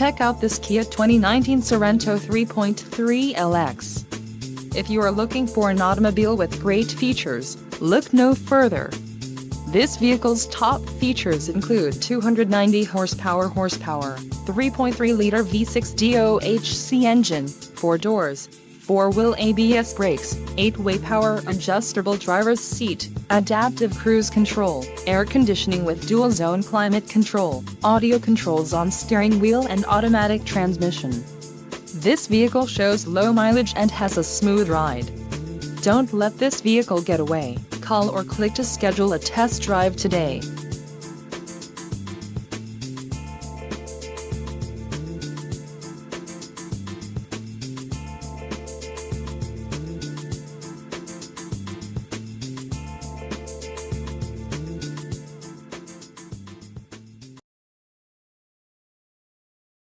Check out this Kia 2019 Sorento 3.3 LX. If you are looking for an automobile with great features, look no further. This vehicle's top features include 290 horsepower, 3.3-liter V6 DOHC engine, 4 doors, 4-wheel ABS brakes, 8-way power adjustable driver's seat, adaptive cruise control, air conditioning with dual-zone climate control, audio controls on steering wheel and automatic transmission. This vehicle shows low mileage and has a smooth ride. Don't let this vehicle get away. Call or click to schedule a test drive today.